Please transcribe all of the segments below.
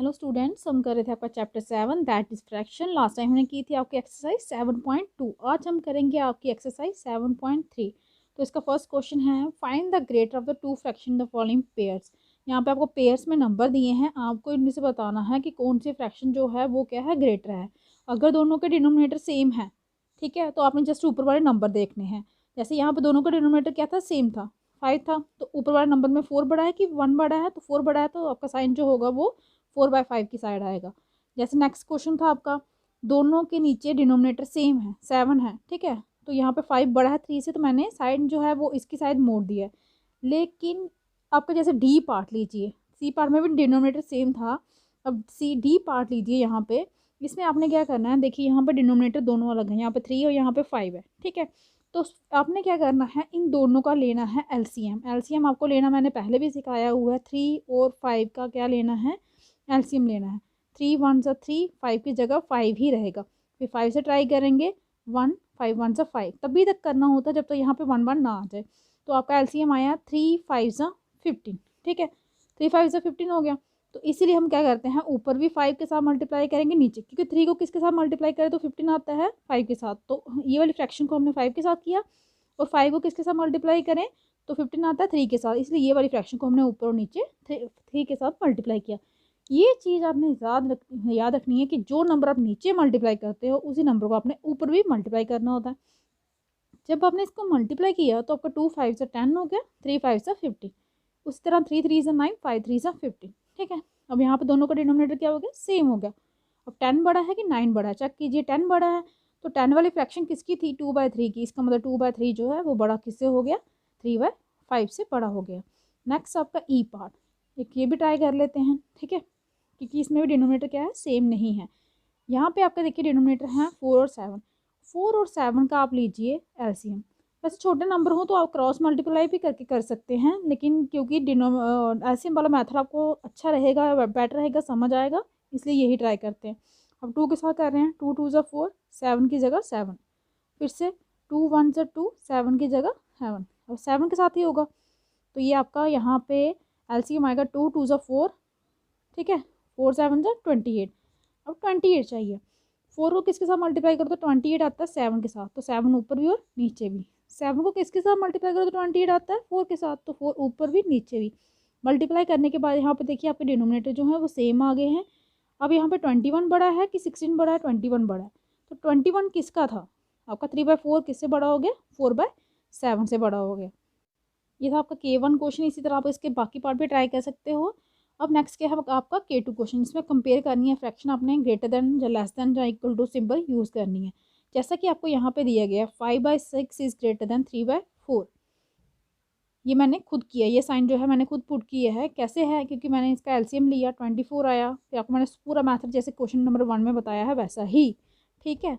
Hello students, हम कर रहे थे आपका chapter 7 that is fraction. Last time हमने की थी आपकी एक्सरसाइज 7.2। आज हम करेंगे आपकी एक्सरसाइज 7.3। तो इसका फर्स्ट क्वेश्चन है find the greater of the two fraction the following pairs. यहाँ पे आपको पेयर्स में नंबर दिए हैं, आपको इनमें से बताना है कि कौन सी फ्रैक्शन जो है वो क्या है, ग्रेटर है। अगर दोनों के डिनोमिनेटर सेम है, ठीक है, तो आपने जस्ट ऊपर वाले नंबर देखने हैं। जैसे यहाँ पे दोनों का डिनोमिनेटर क्या था, सेम था, 5 था, तो ऊपर वाले नंबर में 4 बड़ा है कि 1 बड़ा है, तो 4 बड़ा है तो आपका साइन जो होगा वो 4/5 की साइड आएगा। जैसे नेक्स्ट क्वेश्चन था आपका, दोनों के नीचे डिनोमिनेटर सेम है, 7 है, ठीक है, तो यहाँ पे 5 बड़ा है 3 से, तो मैंने साइड जो है वो इसकी साइड मोड़ दी है। लेकिन आपका जैसे डी पार्ट लीजिए, सी पार्ट में भी डिनोमिनेटर सेम था, अब सी डी पार्ट लीजिए यहाँ पे। इसमें आपने क्या करना है, देखिए यहाँ पे डिनोमिनेटर दोनों अलग हैं, यहाँ पे 3 और यहाँ पे 5 है, ठीक है। तो आपने क्या करना है, इन दोनों का लेना है एलसीएम। एलसीएम आपको लेना मैंने पहले भी सिखाया हुआ है, 3 और 5 का क्या लेना है, एलसीएम लेना है। 3 1 सा 3, 5 की जगह 5 ही रहेगा। फिर 5 से ट्राई करेंगे, 1, 5 1 सा 5, तभी तक करना होता है जब तक यहाँ पे 1 1 ना आ जाए। तो आपका एलसीएम आया 3 5 सा 15, ठीक है, 3 5 सा 15 हो गया। तो इसीलिए हम क्या करते हैं, ऊपर भी 5 के साथ मल्टीप्लाई करेंगे, नीचे, क्योंकि 3 को किसके साथ मल्टीप्लाई करें तो 15 आता है 5 के साथ। तो ये वाली फ्रैक्शन को हमने 5 के साथ किया, और 5 को किसके साथ मल्टीप्लाई करें तो 15 आता है 3 के साथ, इसलिए ये वाली फ्रैक्शन को हमने ऊपर और नीचे 3 के साथ मल्टीप्लाई किया। ये चीज़ आपने याद रखनी है कि जो नंबर आप नीचे मल्टीप्लाई करते हो उसी नंबर को आपने ऊपर भी मल्टीप्लाई करना होता है। जब आपने इसको मल्टीप्लाई किया तो आपका 2 5 से 10 हो गया, 3 5 से 50, उसी तरह 3 3 से 9, 5 3 से 50, ठीक है। अब यहाँ पे दोनों का डिनोमिनेटर क्या हो गया, सेम हो गया। अब 10 बड़ा है कि 9 बड़ा है, चेक कीजिए। 10 बड़ा है तो 10 वाली फ्रैक्शन किसकी थी, 2/3 की, इसका मतलब 2/3 जो है वो बड़ा किससे हो गया, 3/5 से बड़ा हो गया। नेक्स्ट आपका ई पार्ट, एक ये भी ट्राई कर लेते हैं, ठीक है, क्योंकि इसमें भी डिनोमिनेटर क्या है, सेम नहीं है। यहाँ पे आपका देखिए डिनोमिनेटर हैं 4 और 7, 4 और 7 का आप लीजिए एलसीएम। वैसे छोटे नंबर हो तो आप क्रॉस मल्टीप्लाई भी करके कर सकते हैं, लेकिन क्योंकि एलसीएम वाला मेथड आपको अच्छा रहेगा, बेटर रहेगा, समझ आएगा, इसलिए यही ट्राई करते हैं। अब 2 के साथ कर रहे हैं, 2 2 ज़ा 4, 7 की जगह 7, फिर से 2 1 ज़ा 2, 7 की जगह 7, अब 7 के साथ ही होगा। तो ये आपका यहाँ पे एलसीएम आएगा 2 2 ज़ा 4, ठीक है, 4 7 ज़ा 28। अब 28 चाहिए, 4 को किसके साथ मल्टीप्लाई करो तो 28 आता है 7 के साथ, तो 7 ऊपर भी और नीचे भी। 7 को किसके साथ मल्टीप्लाई करो तो 28 आता है 4 के साथ, तो 4 ऊपर भी नीचे भी। मल्टीप्लाई करने के बाद यहाँ पे देखिए आपके डिनोमिनेटर जो है वो सेम आ गए हैं। अब यहाँ पे 21 बड़ा है कि 16 बड़ा है, 21 बड़ा है, तो 21 किसका था, आपका 3/4 किससे बड़ा हो गया, 4/7 से बड़ा हो गया। ये था आपका K1 क्वेश्चन। इसी तरह आप इसके बाकी पार्ट भी ट्राई कर सकते हो। अब नेक्स्ट क्या है आपका K2 क्वेश्चन। इसमें कंपेयर करनी है फ्रैक्शन, आपने ग्रेटर देन या लेस देन या इक्वल टू सिंबल यूज़ करनी है। जैसा कि आपको यहाँ पे दिया गया है 5/6 इज ग्रेटर देन 3/4। ये मैंने खुद किया, ये साइन जो है मैंने खुद पुट किया है। कैसे है, क्योंकि मैंने इसका एलसीएम लिया, 24 आया, फिर आपको मैंने पूरा मैथड जैसे क्वेश्चन नंबर 1 में बताया है वैसा ही, ठीक है।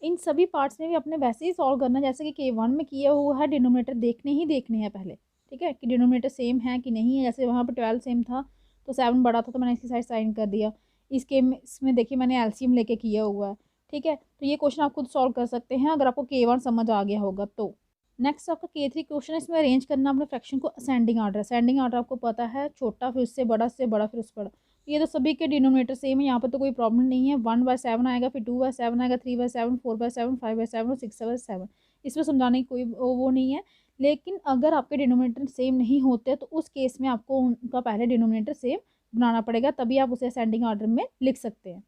इन सभी पार्ट्स में भी अपने वैसे ही सॉल्व करना जैसे कि K1 में किया हुआ है। डिनोमिनेटर देखने ही देखने हैं पहले, ठीक है, कि डिनोमिनेटर सेम है कि नहीं है। जैसे वहाँ पर 12 सेम था तो 7 बड़ा था तो मैंने इसकी साइड साइन कर दिया। इसमें देखिए मैंने एलसीएम लेके किया हुआ है, ठीक है। तो ये क्वेश्चन आप खुद सॉल्व कर सकते हैं अगर आपको K1 समझ आ गया होगा तो। नेक्स्ट आपका K3 क्वेश्चन है। इसमें अरेंज करना अपने फ्रैक्शन को असेंडिंग ऑर्डर। असेंडिंग ऑर्डर आपको पता है, छोटा फिर उससे बड़ा फिर उससे बड़ा। ये तो सभी के डिनोमिनेटर सेम है, यहाँ पर तो कोई प्रॉब्लम नहीं है। 1/7 आएगा, फिर 2/7 आएगा, 3/7, 4/7, 5/7 और 6/7। इसमें समझाने की कोई वो नहीं है। लेकिन अगर आपके डिनोमिनेटर सेम नहीं होते तो उस केस में आपको उनका पहले डिनोमिनेटर सेम बनाना पड़ेगा, तभी आप उसे असेंडिंग ऑर्डर में लिख सकते हैं।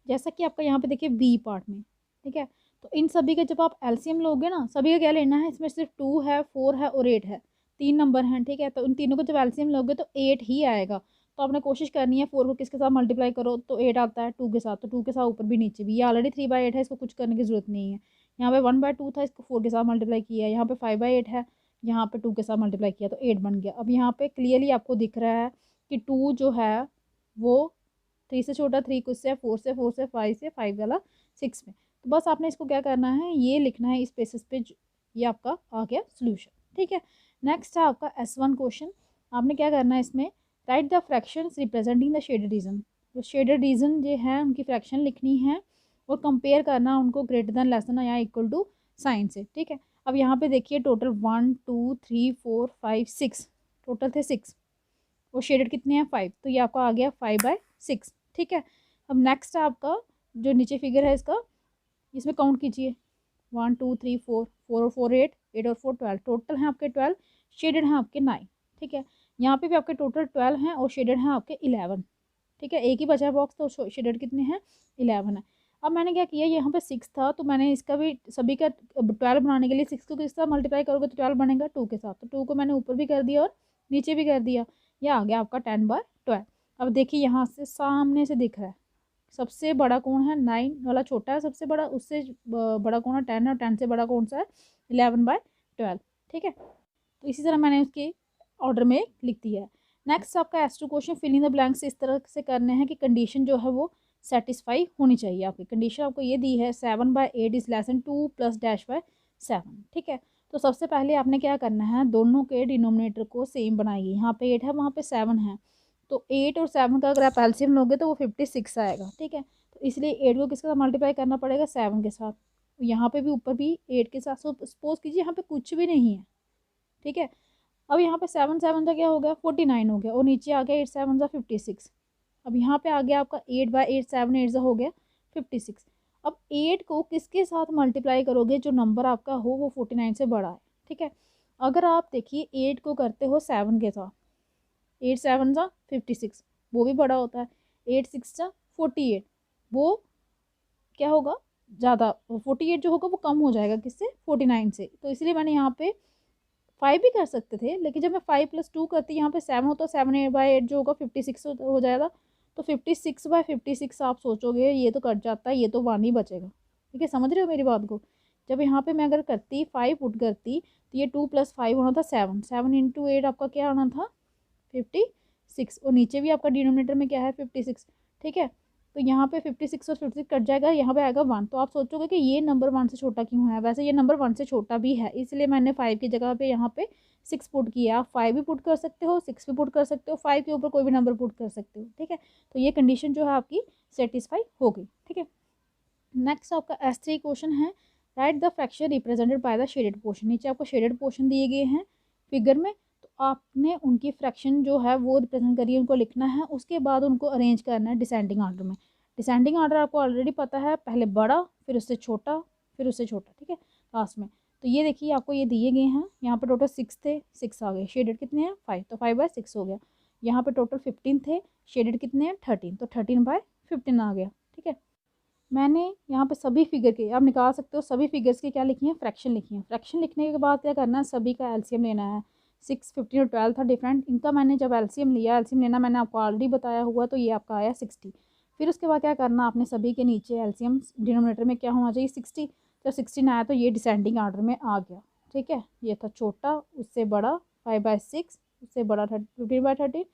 जैसा कि आपका यहाँ पे देखिए बी पार्ट में, ठीक है, तो इन सभी का जब आप एलसीएम लोगे ना, सभी का क्या लेना है, इसमें सिर्फ 2 है, 4 है और 8 है, 3 नंबर हैं, ठीक है। तो उन तीनों को जब एलसीएम लोगे तो 8 ही आएगा। तो आपने कोशिश करनी है 4 को किसके साथ मल्टीप्लाई करो तो 8 आता है 2 के साथ, तो 2 के साथ ऊपर भी नीचे भी। ये ऑलरेडी 3/8 है, इसको कुछ करने की जरूरत नहीं है। यहाँ पे 1/2 था, इसको 4 के साथ मल्टीप्लाई किया है। यहाँ पे 5/8 है, यहाँ पे 2 के साथ मल्टीप्लाई किया तो 8 बन गया। अब यहाँ पे क्लियरली आपको दिख रहा है कि 2 जो है वो 3 से छोटा, 3 कुछ से, 4 से, 4 से, 5 से, 5 वाला 6 में। तो बस आपने इसको क्या करना है, ये लिखना है इस बेसिस पे। ये आपका आ गया सोल्यूशन, ठीक है। नेक्स्ट है आपका S1 क्वेश्चन। आपने क्या करना है इसमें, right the fractions representing the shaded region. जो शेडेड रीजन जो है उनकी फ्रैक्शन लिखनी है और कंपेयर करना उनको ग्रेटर देन, लेस देन या इक्वल टू साइन से, ठीक है। अब यहाँ पे देखिए टोटल 1 2 3 4 5 6 टोटल थे 6। और शेडेड कितने हैं 5, तो ये आपका आ गया 5/6। ठीक है, अब नेक्स्ट आपका जो नीचे फिगर है इसका, इसमें काउंट कीजिए 1 2 3 4, 4 और 4 8, 8 और 4 12, टोटल हैं आपके 12, शेडेड हैं आपके 9। ठीक है, यहाँ पे भी आपके टोटल 12 हैं और शेडेड हैं आपके 11। ठीक है, एक ही बचा बॉक्स, तो शेडेड कितने हैं 11 है। अब मैंने क्या किया, यहाँ पे 6 था तो मैंने इसका भी सभी का 12 बनाने के लिए 6 को किस साथ मल्टीप्लाई करोगे तो 12 बनेगा 2 के साथ, तो 2 को मैंने ऊपर भी कर दिया और नीचे भी कर दिया, यह आ गया आपका 10/12। अब देखिए यहाँ से सामने से दिख रहा है सबसे बड़ा कौन है, 9 वाला छोटा है सबसे बड़ा, उससे बड़ा कौन है 10 है, और 10 से बड़ा कौन सा है 11/12। ठीक है, तो इसी तरह मैंने उसके ऑर्डर में लिख दिया है। नेक्स्ट आपका S2 question, filling the blanks इस तरह से करने हैं कि कंडीशन जो है वो सेटिस्फाई होनी चाहिए। आपकी कंडीशन आपको ये दी है 7/8 is less than 2 plus dash by 7। ठीक है, तो सबसे पहले आपने क्या करना है, दोनों के डिनोमिनेटर को सेम बनाइए। यहाँ पे 8 है, वहाँ पे 7 है, तो 8 और 7 का अगर आप एलसीएम लोगे तो वो 56 आएगा। ठीक है, तो इसलिए 8 को किसके साथ मल्टीप्लाई करना पड़ेगा, 7 के साथ। यहाँ पे भी ऊपर भी 8 के साथ, सपोज कीजिए यहाँ पे कुछ भी नहीं है। ठीक है, अब यहाँ पे 7 7 का क्या हो गया 49 हो गया, और नीचे आ गया 8 7 56। अब यहाँ पे आ गया आपका 8/8, 7 8 हो गया 56। अब 8 को किसके साथ मल्टीप्लाई करोगे, जो नंबर आपका हो वो 49 से बड़ा है। ठीक है, अगर आप देखिए 8 को करते हो 7 के साथ, 8 7 56, वो भी बड़ा होता है। 8 6 48, वो क्या होगा ज़्यादा, 48 जो होगा वो कम हो जाएगा किससे, 49 से। तो इसलिए मैंने यहाँ पे 5 भी कर सकते थे, लेकिन जब मैं 5 + 2 करती यहाँ पे 7 होता, 7/8 जो होगा 56 हो जाएगा। तो 56/56 आप सोचोगे ये तो कट जाता है, ये तो 1 ही बचेगा। ठीक है, समझ रहे हो मेरी बात को। जब यहाँ पे मैं अगर करती 5 पुट करती तो ये 2 + 5 होना था 7, 7 × 8 आपका क्या आना था 56, और नीचे भी आपका डिनोमिनेटर में क्या है 56। ठीक है, तो यहाँ पे 56 और 56 कट जाएगा, यहाँ पे आएगा 1। तो आप सोचोगे कि ये नंबर 1 से छोटा क्यों है, वैसे ये नंबर 1 से छोटा भी है, इसलिए मैंने 5 की जगह पे यहाँ पे 6 पुट किया। आप 5 भी पुट कर सकते हो, 6 भी पुट कर सकते हो, 5 के ऊपर कोई भी नंबर पुट कर सकते हो। ठीक है, तो ये कंडीशन जो है आपकी सेटिस्फाई हो गई। ठीक है, नेक्स्ट आपका S3 क्वेश्चन है, right the fraction represented by the shaded portion. नीचे आपको शेडेड पोर्शन दिए गए हैं फिगर में, तो आपने उनकी फ्रैक्शन जो है वो रिप्रेजेंट करिए, उनको लिखना है, उसके बाद उनको अरेंज करना है डिसेंडिंग ऑर्डर में। डिसेंडिंग ऑर्डर आपको ऑलरेडी पता है, पहले बड़ा फिर उससे छोटा फिर उससे छोटा। ठीक है, लास्ट में। तो ये देखिए आपको ये दिए गए हैं, यहाँ पे टोटल 6 थे, 6 आ गए, शेडेड कितने हैं 5, तो 5/6 हो गया। यहाँ पे टोटल 15 थे, शेडेड कितने हैं 13, तो 13/15 आ गया। ठीक है, मैंने यहाँ पे सभी फिगर के आप निकाल सकते हो, सभी फिगर्स के क्या लिखी हैं फ्रैक्शन लिखी है। फ्रैक्शन लिखने के बाद क्या करना है, सभी का एलसीएम लेना है। 6 15 और 12 था डिफरेंट, इनका मैंने जब एलसीएम लिया, एलसीएम लेना मैंने आपको ऑलरेडी बताया हुआ, तो ये आपका आया 60। फिर उसके बाद क्या करना, आपने सभी के नीचे एलसीएम डिनोमिनेटर में क्या होना चाहिए 60। जब 16 आया तो ये डिसेंडिंग ऑर्डर में आ गया। ठीक है, ये था छोटा उससे बड़ा 5/6, उससे बड़ा 15/13।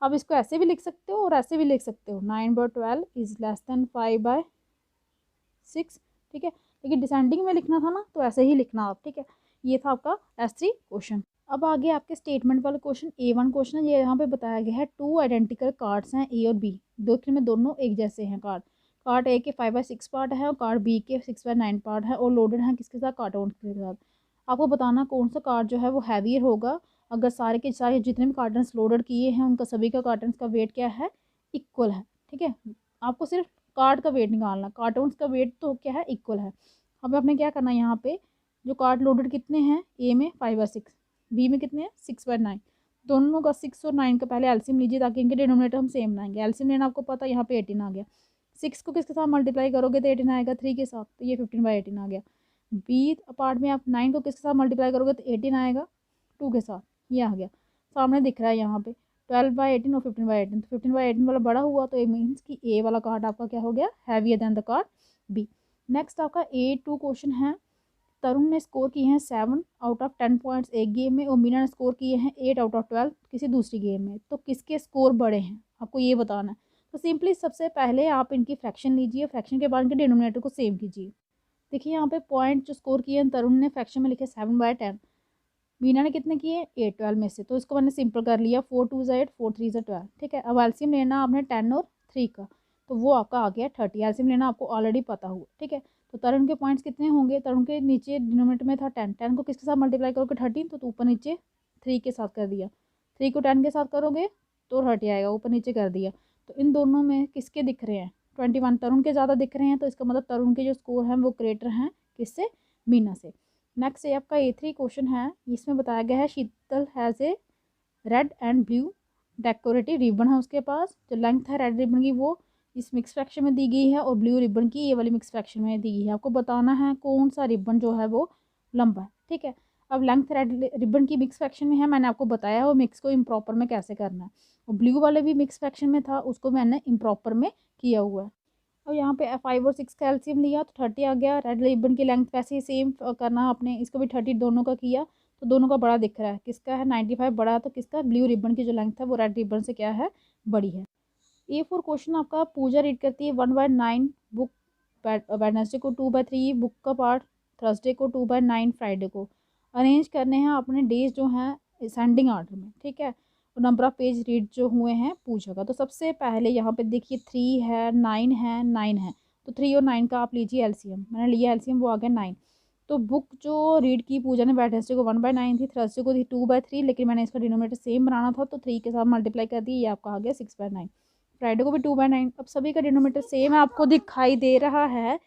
अब इसको ऐसे भी लिख सकते हो और ऐसे भी लिख सकते हो, 9/12 इज लेस देन 5/6। ठीक है, लेकिन डिसेंडिंग में लिखना था ना, तो ऐसे ही लिखना आप। ठीक है, ये था आपका S3 क्वेश्चन। अब आगे आपके स्टेटमेंट वाले क्वेश्चन, A1 क्वेश्चन है, ये यहाँ पे बताया गया है 2 आइडेंटिकल कार्ड्स हैं A और B, में दोनों एक जैसे हैं कार्ड। कार्ड A के 5/6 पार्ट है और कार्ड B के 6/9 पार्ट है, और लोडेड है किसके साथ, कार्टून के साथ। आपको बताना कौन सा कार्ड जो है वो हैवियर होगा। अगर सारे के सारे जितने भी कार्टन्स लोडेड किए हैं उनका सभी का कार्टन्स का वेट क्या है, इक्वल है। ठीक है, आपको सिर्फ कार्ड का वेट निकालना, कार्टून्स का वेट तो क्या है इक्वल है। अब आपने क्या करना है, यहाँ पे जो कार्ड लोडेड कितने हैं, ए में 5/6, बी में कितने हैं 6/9, दोनों का 6 और 9 का पहले एलसीएम लीजिए ताकि इनके डिनोमिनेटर हम सेम लाएंगे। एलसीएम लेना आपको पता है, यहाँ पे 18 आ गया। 6 को किसके साथ मल्टीप्लाई करोगे तो 18 आएगा, 3 के साथ, तो ये 15/18 आ गया। बी पार्ट में आप 9 को किसके साथ मल्टीप्लाई करोगे तो 18 आएगा 2 के साथ, ये आ गया सामने दिख रहा है यहाँ पे 12/18 और 15/18, तो 15/18 वाला बड़ा हुआ, तो ये मीन्स कि ए वाला कार्ड आपका क्या हो गया, heavier than the card B. Next आपका A2 क्वेश्चन है, तरुण ने स्कोर किए हैं 7/10 पॉइंट्स एक गेम में और मीना ने स्कोर किए हैं 8/12 किसी दूसरी गेम में, तो किसके स्कोर बड़े हैं आपको ये बताना है। तो सिंपली सबसे पहले आप इनकी फ्रैक्शन लीजिए, फ्रैक्शन के बाद इनके डिनोमिनेटर को सेम कीजिए। देखिए यहाँ पे पॉइंट जो स्कोर किए हैं, तरुण ने फ्रैक्शन में लिखे 7/10, मीना ने कितने किए 8 12 में से, तो इसको मैंने सिंपल कर लिया, 4 2 8 4 3 12। ठीक है, अब एलसीएम लेना आपने 10 और 3 का, तो वो आपका आ गया 30। एलसीएम लेना आपको ऑलरेडी पता हुआ। ठीक है, तो तरुण के पॉइंट्स कितने होंगे, तरुण के नीचे डिनोमिनेटर में था 10, 10 को किसके साथ मल्टीप्लाई करोगे 13, तो ऊपर नीचे 3 के साथ कर दिया, 3 को 10 के साथ करोगे तो 30 आएगा, ऊपर नीचे कर दिया। तो इन दोनों में किसके दिख रहे हैं, 21 तरुण के ज़्यादा दिख रहे हैं, तो इसका मतलब तरुण के जो स्कोर हैं वो ग्रेटर हैं किससे, मीना से। नेक्स्ट ये आपका A3 क्वेश्चन है, इसमें बताया गया है Sheetal has a red and blue decorative ribbon है उसके पास, जो लेंथ है रेड रिबन की वो इस मिक्स फ्रैक्शन में दी गई है और ब्लू रिबन की ये वाली मिक्स फ्रैक्शन में दी गई है। आपको बताना है कौन सा रिबन जो है वो लंबा है, ठीक है। अब लेंथ रेड रिबन की मिक्स फ्रैक्शन में है, मैंने आपको बताया है वो मिक्स को इम्प्रॉपर में कैसे करना है, और ब्लू वाले भी मिक्स फ्रैक्शन में था, उसको मैंने इम्प्रॉपर में किया हुआ है। और यहाँ पे 5 और 6 का एलसीएम लिया तो 30 आ गया। रेड रिबन की लेंथ वैसे ही सेम करना आपने, इसको भी 30 दोनों का किया तो दोनों का बड़ा दिख रहा है, किसका है 95 बड़ा है, तो किसका ब्लू रिबन की जो लेंथ है वो रेड रिबन से क्या है, बड़ी है। A4 क्वेश्चन आपका पूजा रीड करती है 1/9 बुक वेडनेसडे को, 2/3 बुक का पार्ट थर्सडे को, 2/9 फ्राइडे को। अरेंज करने हैं अपने डेज जो हैं असेंडिंग ऑर्डर में, ठीक है। और नंबर ऑफ पेज रीड जो हुए हैं पूजा का, तो सबसे पहले यहाँ पे देखिए 3 है, 9 है, 9 है, तो 3 और 9 का आप लीजिए एलसीएम, मैंने लिया एलसीएम, वो आ गया 9। तो बुक जो रीड की पूजा ने वेडनेसडे को 1/9 थी, थर्सडे को थी 2/3, लेकिन मैंने इसका डिनोमिनेटर सेम बनाना था तो 3 के साथ मल्टीप्लाई कर दी, ये आपका आ गया 6/9। फ्राइडे को भी 2/9। अब सभी का डिनोमिनेटर सेम है, आपको दिखाई दे रहा है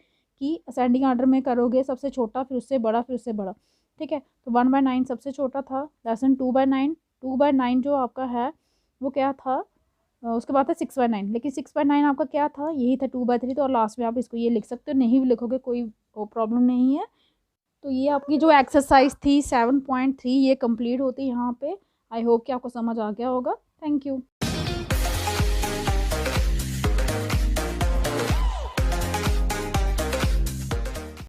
कि असेंडिंग ऑर्डर में करोगे, सबसे छोटा फिर उससे बड़ा फिर उससे बड़ा, ठीक है। तो 1/9 सबसे छोटा था, लेसन 2/9, 2/9 जो आपका है वो क्या था, उसके बाद था 6/9, लेकिन 6/9 आपका क्या था, यही था 2/3, तो और लास्ट में आप इसको ये लिख सकते हो, नहीं भी लिखोगे कोई प्रॉब्लम नहीं है। तो ये आपकी जो एक्सरसाइज थी 7.3 ये कंप्लीट होती है यहाँ पे। आई होप कि आपको समझ आ गया होगा। Thank you.